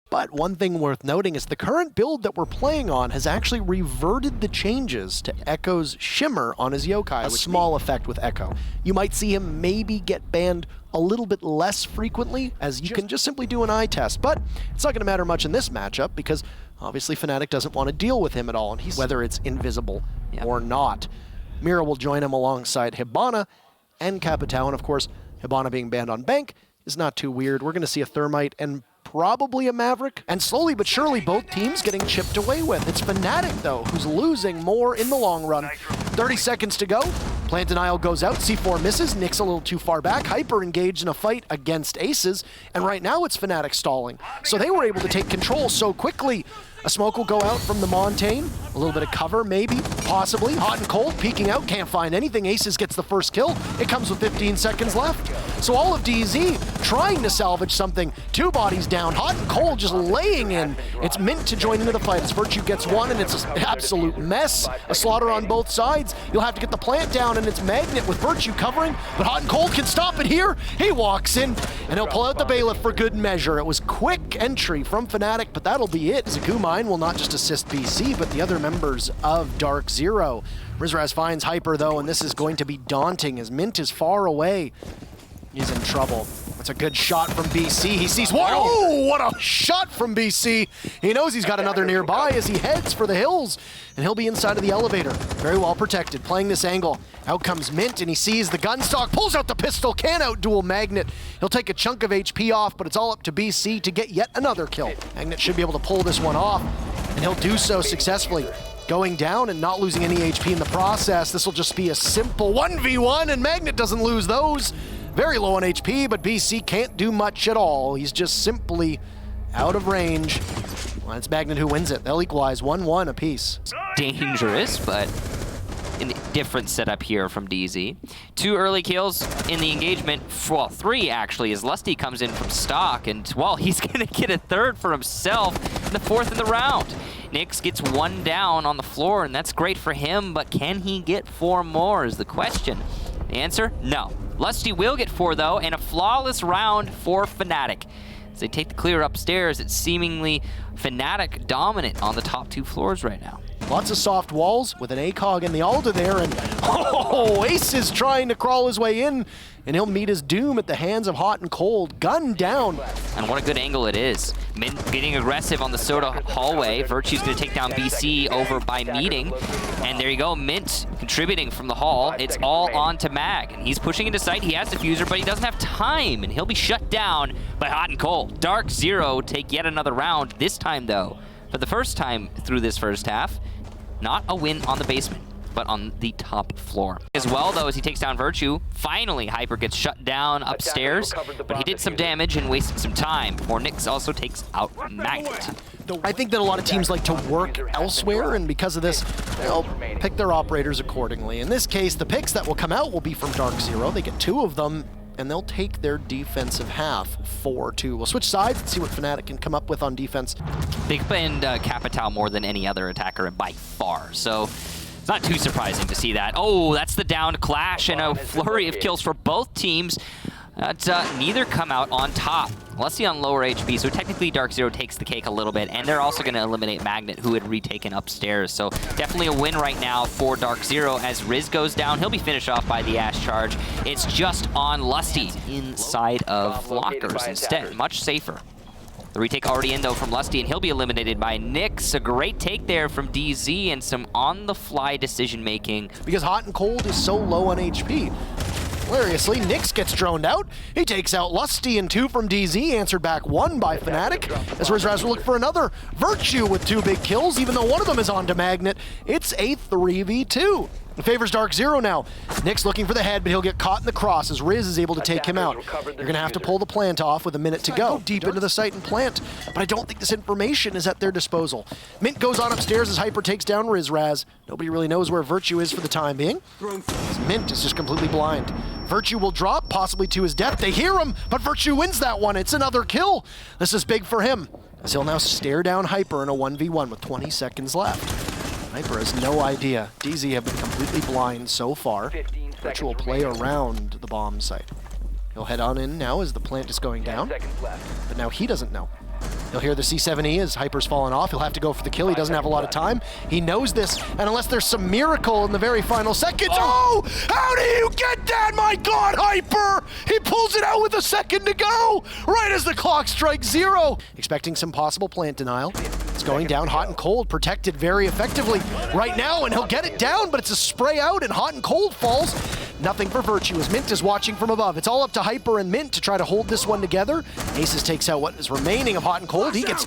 But one thing worth noting is the current build that we're playing on has actually reverted the changes to Echo's Shimmer on his Yokai, a small effect with Echo. You might see him maybe get banned a little bit less frequently, as you can just simply do an eye test, but it's not going to matter much in this matchup because obviously Fnatic doesn't want to deal with him at all, and whether it's invisible or not. Mira will join him alongside Hibana and Capitao, and of course, Hibana being banned on Bank is not too weird. We're going to see a Thermite and probably a Maverick, and slowly but surely both teams getting chipped away with. It's Fnatic, though, who's losing more in the long run. 30 seconds to go. Plant Denial goes out, C4 misses, Nick's a little too far back, Hyper engaged in a fight against Aces, and right now it's Fnatic stalling. So they were able to take control so quickly. A smoke will go out from the Montaigne, a little bit of cover maybe, possibly. Hot and Cold peeking out, can't find anything. Aces gets the first kill. It comes with 15 seconds left. So all of DZ trying to salvage something. 2 bodies down, Hot and Cold just laying in. It's Mint to join into the fight as Virtue gets one, and it's an absolute mess. A slaughter on both sides. You'll have to get the plant down, and it's Magnet with Virtue covering, but Hot and Cold can stop it here. He walks in, and he'll pull out the Bailiff for good measure. It was quick entry from Fnatic, but that'll be it. Zakuma will not just assist BC, but the other members of DarkZero. Rizraz finds Hyper, though, and this is going to be daunting as Mint is far away. He's in trouble. That's a good shot from BC. He sees, whoa, what a shot from BC. He knows he's got another nearby as he heads for the hills, and he'll be inside of the elevator. Very well protected, playing this angle. Out comes Mint, and he sees the gun stock, pulls out the pistol, can out-duel Magnet. He'll take a chunk of HP off, but it's all up to BC to get yet another kill. Magnet should be able to pull this one off, and he'll do so successfully. Going down and not losing any HP in the process. This will just be a simple 1v1, and Magnet doesn't lose those. Very low on HP, but BC can't do much at all. He's just simply out of range. Well, it's Magnet who wins it. They'll equalize 1-1 apiece. Dangerous, but a different setup here from DZ. 2 early kills in the engagement. Well, 3 actually, as Lusty comes in from stock, and well, he's gonna get a 3rd for himself in the 4th of the round. Nyx gets 1 down on the floor, and that's great for him, but can he get 4 more is the question. The answer, no. Lusty will get 4 though, and a flawless round for Fnatic. As they take the clear upstairs, it's seemingly Fnatic dominant on the top 2 floors right now. Lots of soft walls with an ACOG in the Alda there, and oh, Ace is trying to crawl his way in, and he'll meet his doom at the hands of Hot and Cold. Gun down. And what a good angle it is. Mint getting aggressive on the Soda hallway. Virtue's gonna take down BC over by meeting. And there you go, Mint contributing from the hall. It's all on to Mag. And he's pushing into sight, he has Diffuser, but he doesn't have time, and he'll be shut down by Hot and Cold. DarkZero take yet another round, this time though, for the first time through this first half, not a win on the basement, but on the top floor. As well, though, as he takes down Virtue, finally Hyper gets shut down upstairs, but he did some damage and wasted some time. Before Nyx also takes out Magnet. I think that a lot of teams like to work elsewhere, and because of this, they'll pick their operators accordingly. In this case, the picks that will come out will be from DarkZero. They get 2 of them, and they'll take their defensive half 4-2. We'll switch sides and see what Fnatic can come up with on defense. They pinned Capitao more than any other attacker by far, so it's not too surprising to see that. Oh, that's the downed Clash and a flurry of kills for both teams. Neither come out on top. Lusty on lower HP, so technically DarkZero takes the cake a little bit, and they're also going to eliminate Magnet, who had retaken upstairs. So definitely a win right now for DarkZero. As Riz goes down, he'll be finished off by the Ash Charge. It's just on Lusty inside of lockers instead. Much safer. The retake already in, though, from Lusty, and he'll be eliminated by Nyx. A great take there from DZ and some on-the-fly decision-making. Because Hot and Cold is so low on HP. Hilariously, Nyx gets droned out. He takes out Lusty, and 2 from DZ, answered back 1 by Fnatic. As Rizraz will look for another. Virtue with 2 big kills, even though one of them is onto Magnet. It's a 3v2. It favors DarkZero now. Nyx looking for the head, but he'll get caught in the cross as Riz is able to take him out. You're going to have to pull the plant off with a minute to go. Deep into the site and plant, but I don't think this information is at their disposal. Mint goes on upstairs as Hyper takes down Rizraz. Nobody really knows where Virtue is for the time being. Mint is just completely blind. Virtue will drop, possibly to his death. They hear him, but Virtue wins that one. It's another kill. This is big for him, as he'll now stare down Hyper in a 1v1 with 20 seconds left. Hyper has no idea. DZ have been completely blind so far. Virtue will play around the bomb site. He'll head on in now as the plant is going down, but now he doesn't know. He'll hear the C7E as Hyper's fallen off. He'll have to go for the kill. He doesn't have a lot of time. He knows this, and unless there's some miracle in the very final seconds, oh! How do you get that? My God, Hyper! He pulls it out with a second to go, right as the clock strikes 0. Expecting some possible plant denial. It's going down hot and cold, protected very effectively right now, and he'll get it down, but it's a spray out, and hot and cold falls. Nothing for Virtue as Mint is watching from above. It's all up to Hyper and Mint to try to hold this one together. Aces takes out what is remaining of hot and cold. He gets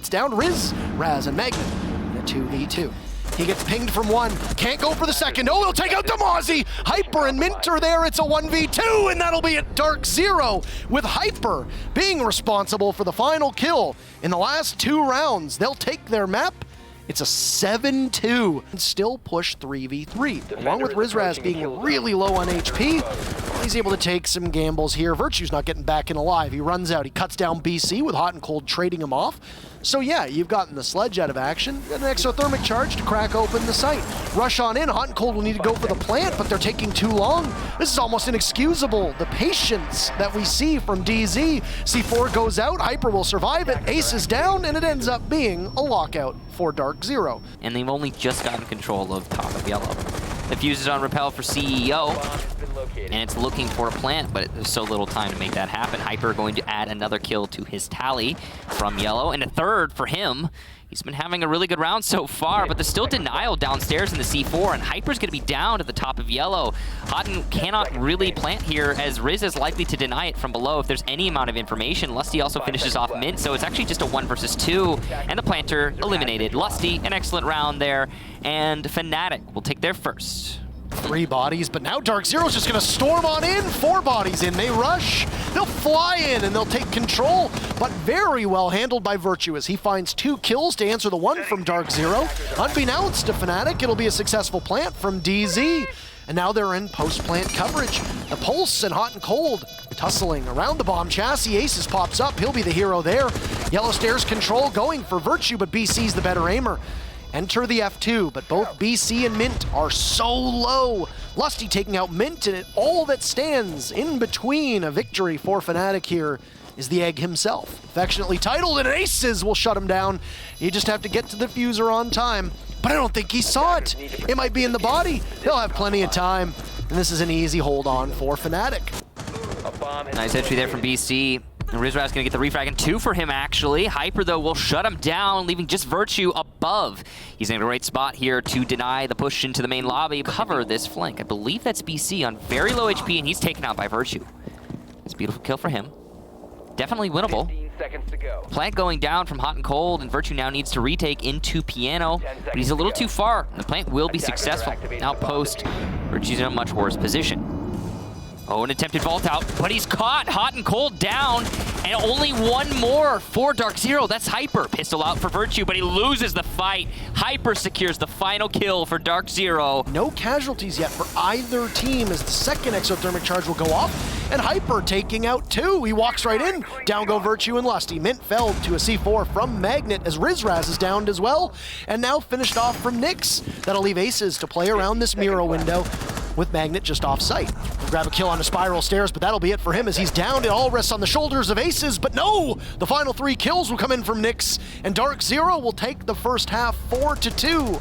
down Riz, Raz, and Magnet in a 2v2. He gets pinged from one, can't go for the second. Oh, he'll take out Demazi. Hyper and Mint are there. It's a 1v2, and that'll be at DarkZero, with Hyper being responsible for the final kill. In the last 2 rounds, they'll take their map. It's a 7-2 and still push 3v3. Along with Rizraz being really low on HP, he's able to take some gambles here. Virtue's not getting back in alive. He runs out, he cuts down BC with hot and cold trading him off. So yeah, you've gotten the sledge out of action. Got an exothermic charge to crack open the site. Rush on in, hot and cold will need to go for the plant, but they're taking too long. This is almost inexcusable. The patience that we see from DZ. C4 goes out, Hyper will survive it, Ace is down, and it ends up being a lockout for DarkZero. And they've only just gotten control of top of yellow. The fuse is on Repel for CEO, and it's looking for a plant, but there's so little time to make that happen. Hyper going to add another kill to his tally from yellow, and a third for him. He's been having a really good round so far, but there's still denial downstairs in the C4, and Hyper's going to be down at the top of yellow. Hotton cannot really plant here, as Riz is likely to deny it from below if there's any amount of information. Lusty also finishes off Mint, so it's actually just a 1 versus 2, and the planter eliminated. Lusty, an excellent round there, and Fnatic will take their first. 3 bodies, but now DarkZero's just gonna storm on in. 4 bodies in, they rush, they'll fly in and they'll take control, but very well handled by Virtue as he finds 2 kills to answer the 1 from DarkZero. Unbeknownst to Fnatic, it'll be a successful plant from DZ. And now they're in post-plant coverage. The Pulse and hot and cold tussling around the bomb chassis. Aces pops up, he'll be the hero there. Yellow Stairs control going for Virtue, but BC's the better aimer. Enter the F2, but both BC and Mint are so low. Lusty taking out Mint, and all that stands in between a victory for Fnatic here is the Egg himself. Affectionately titled, and Aces will shut him down. You just have to get to the fuser on time, but I don't think he saw it. It might be in the body. He'll have plenty of time, and this is an easy hold on for Fnatic. Nice entry there from BC. Rizraz gonna get the refrag, and 2 for him actually. Hyper though will shut him down, leaving just Virtue above. He's in a great spot here to deny the push into the main lobby, cover this flank. I believe that's BC on very low HP, and he's taken out by Virtue. It's a beautiful kill for him. Definitely winnable. Plant going down from hot and cold, and Virtue now needs to retake into Piano, but he's a little too far. The plant will be successful. Outpost, Virtue's in a much worse position. Oh, an attempted vault out, but he's caught. Hot and cold down, and only 1 more for DarkZero. That's Hyper. Pistol out for Virtue, but he loses the fight. Hyper secures the final kill for DarkZero. No casualties yet for either team as the second exothermic charge will go off, and Hyper taking out 2. He walks right in. Down go Virtue and Lusty. Mint felled to a C4 from Magnet as Rizraz is downed as well, and now finished off from Nyx. That'll leave Aces to play around this Miro window with Magnet just off site. He'll grab a kill on the Spiral Stairs, but that'll be it for him as he's downed. It all rests on the shoulders of Aces, but no! The final 3 kills will come in from Nyx, and DarkZero will take the first half 4-2.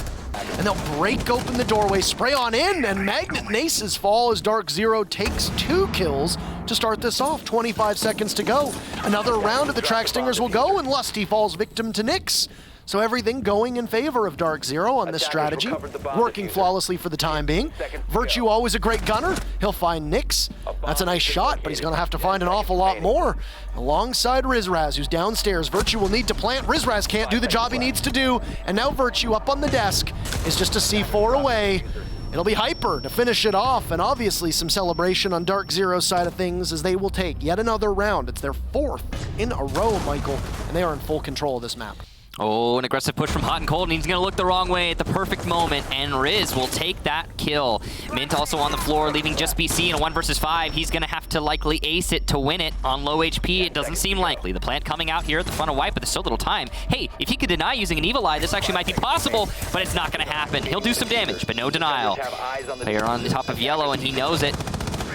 And they'll break open the doorway, spray on in, and Magnet and Aces fall as DarkZero takes 2 kills to start this off. 25 seconds to go. Another round of the Track Stingers will go, and Lusty falls victim to Nyx. So everything going in favor of DarkZero on this strategy, working flawlessly for the time being. Virtue always a great gunner. He'll find Nyx. That's a nice shot, but he's going to have to find an awful lot more. Alongside Rizraz, who's downstairs. Virtue will need to plant. Rizraz can't do the job he needs to do. And now Virtue up on the desk is just a C4 away. It'll be Hyper to finish it off, and obviously some celebration on DarkZero's side of things as they will take yet another round. It's their 4th in a row, Michael, and they are in full control of this map. Oh, an aggressive push from hot and cold, and he's going to look the wrong way at the perfect moment, and Riz will take that kill. Mint also on the floor, leaving just BC in a 1 versus 5. He's going to have to likely ace it to win it on low HP. It doesn't seem likely. The plant coming out here at the front of white, but there's so little time. Hey, if he could deny using an Evil Eye, this actually might be possible, but it's not going to happen. He'll do some damage, but no denial. Player on the top of yellow, and he knows it.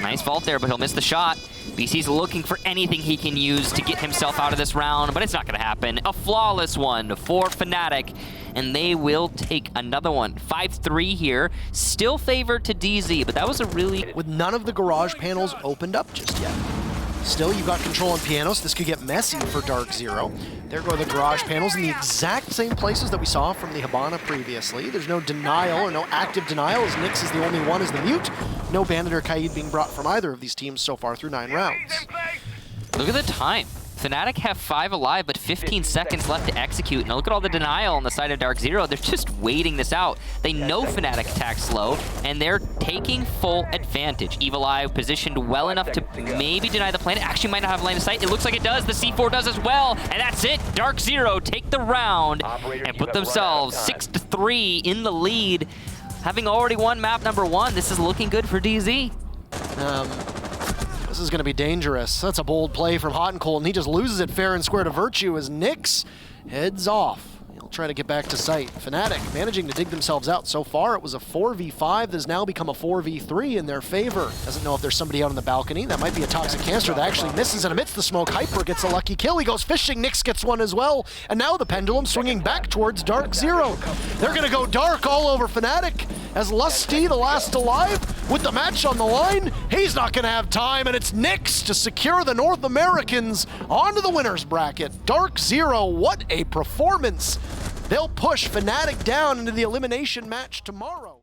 Nice vault there, but he'll miss the shot. BC's looking for anything he can use to get himself out of this round, but it's not going to happen. A flawless one for Fnatic, and they will take another one. 5-3 here, still favored to DZ, but that was a really... With none of the garage panels opened up just yet. Still, you've got control on pianos. This could get messy for DarkZero. There go the garage panels in the exact same places that we saw from the Hibana previously. There's no denial or no active denial, as Nyx is the only one as the mute. No Bandit or Kaid being brought from either of these teams so far through 9 rounds. Look at the time. Fnatic have 5 alive, but 15 seconds left to execute. Now look at all the denial on the side of DarkZero. They're just waiting this out. They know Fnatic attacks slow, and they're taking full advantage. Evil Eye positioned well enough to maybe deny the planet. Actually might not have line of sight. It looks like it does. The C4 does as well, and that's it. DarkZero take the round and put themselves 6-3 in the lead. Having already won map number 1, this is looking good for DZ. This is going to be dangerous. That's a bold play from Hot and Cold, and he just loses it fair and square to Virtue as Nyx heads off. He'll try to get back to sight. Fnatic managing to dig themselves out. So far, it was a 4v5 that has now become a 4v3 in their favor. Doesn't know if there's somebody out on the balcony. That might be a Toxic Canister that actually misses, and amidst the smoke, Hyper gets a lucky kill. He goes fishing, Nyx gets one as well, and now the pendulum swinging back towards DarkZero. They're going to go dark all over Fnatic. As Lusty, the last alive, with the match on the line, he's not going to have time, and it's Nyx to secure the North Americans onto the winner's bracket. DarkZero, what a performance. They'll push Fnatic down into the elimination match tomorrow.